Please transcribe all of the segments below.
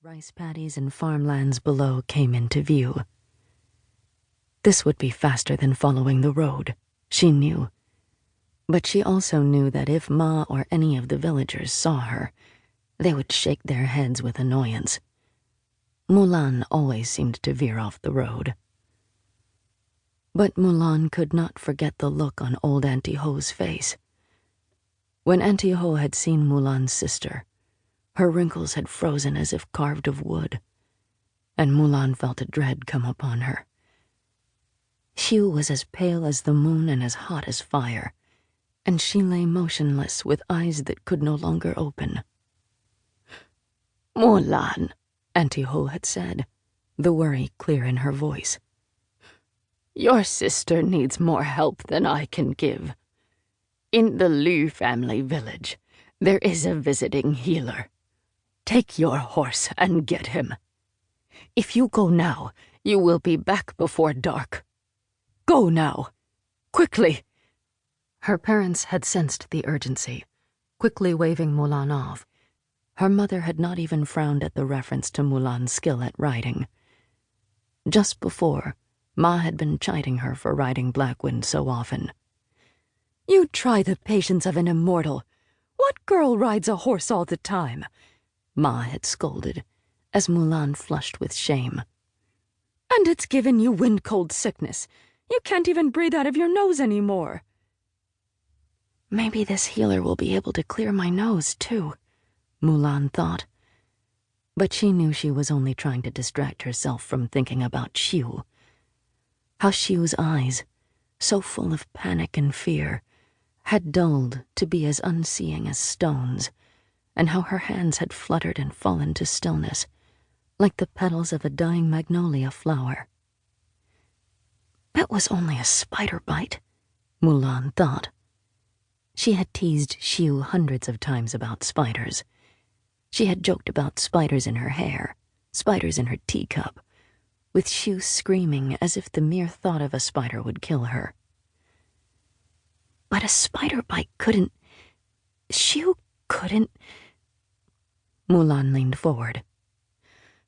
Rice paddies and farmlands below came into view. This would be faster than following the road, she knew. But she also knew that if Ma or any of the villagers saw her, they would shake their heads with annoyance. Mulan always seemed to veer off the road. But Mulan could not forget the look on old Auntie Ho's face. When Auntie Ho had seen Mulan's sister, her wrinkles had frozen as if carved of wood, and Mulan felt a dread come upon her. Xiu was as pale as the moon and as hot as fire, and she lay motionless with eyes that could no longer open. "Mulan," Auntie Ho had said, the worry clear in her voice. "Your sister needs more help than I can give. In the Liu family village, there is a visiting healer. Take your horse and get him. If you go now, you will be back before dark. Go now, quickly." Her parents had sensed the urgency, quickly waving Mulan off. Her mother had not even frowned at the reference to Mulan's skill at riding. Just before, Ma had been chiding her for riding Blackwind so often. "You try the patience of an immortal. What girl rides a horse all the time?" Ma had scolded, as Mulan flushed with shame. "And it's given you wind-cold sickness. You can't even breathe out of your nose anymore." "Maybe this healer will be able to clear my nose, too," Mulan thought. But she knew she was only trying to distract herself from thinking about Xiu. How Xiu's eyes, so full of panic and fear, had dulled to be as unseeing as stones, and how her hands had fluttered and fallen to stillness, like the petals of a dying magnolia flower. That was only a spider bite, Mulan thought. She had teased Xiu hundreds of times about spiders. She had joked about spiders in her hair, spiders in her teacup, with Xiu screaming as if the mere thought of a spider would kill her. But a spider bite couldn't... Xiu couldn't... Mulan leaned forward.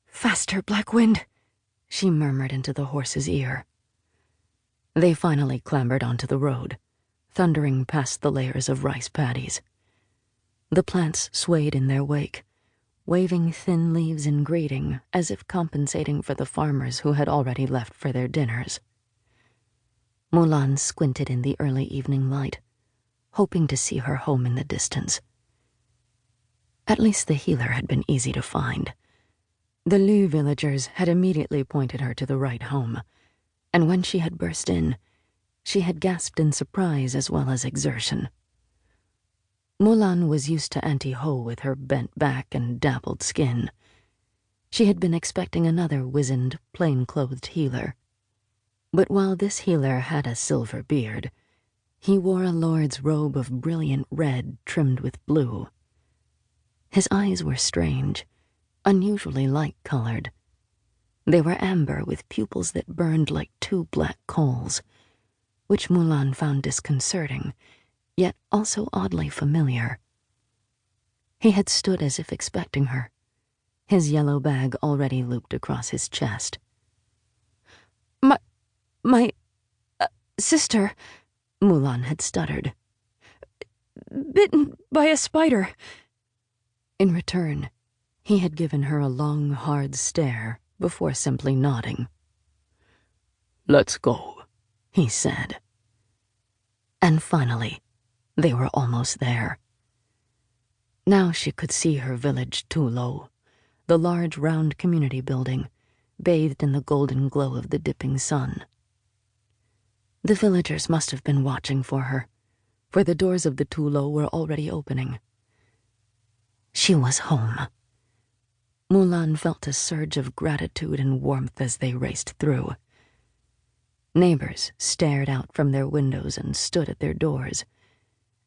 "Faster, Blackwind," she murmured into the horse's ear. They finally clambered onto the road, thundering past the layers of rice paddies. The plants swayed in their wake, waving thin leaves in greeting as if compensating for the farmers who had already left for their dinners. Mulan squinted in the early evening light, hoping to see her home in the distance. At least the healer had been easy to find. The Liu villagers had immediately pointed her to the right home, and when she had burst in, she had gasped in surprise as well as exertion. Mulan was used to Auntie Ho with her bent back and dappled skin. She had been expecting another wizened, plain-clothed healer. But while this healer had a silver beard, he wore a lord's robe of brilliant red trimmed with blue. His eyes were strange, unusually light-colored. They were amber with pupils that burned like two black coals, which Mulan found disconcerting, yet also oddly familiar. He had stood as if expecting her, his yellow bag already looped across his chest. My sister," Mulan had stuttered. "Bitten by a spider." In return, he had given her a long, hard stare before simply nodding. "Let's go," he said. And finally, they were almost there. Now she could see her village Tulo, the large round community building, bathed in the golden glow of the dipping sun. The villagers must have been watching for her, for the doors of the Tulo were already opening. She was home. Mulan felt a surge of gratitude and warmth as they raced through. Neighbors stared out from their windows and stood at their doors,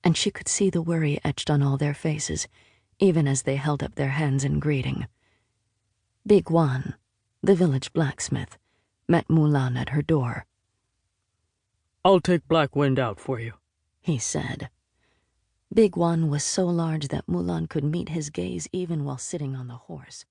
and she could see the worry etched on all their faces, even as they held up their hands in greeting. Big Wan, the village blacksmith, met Mulan at her door. "I'll take Blackwind out for you," he said. Big Wan was so large that Mulan could meet his gaze even while sitting on the horse.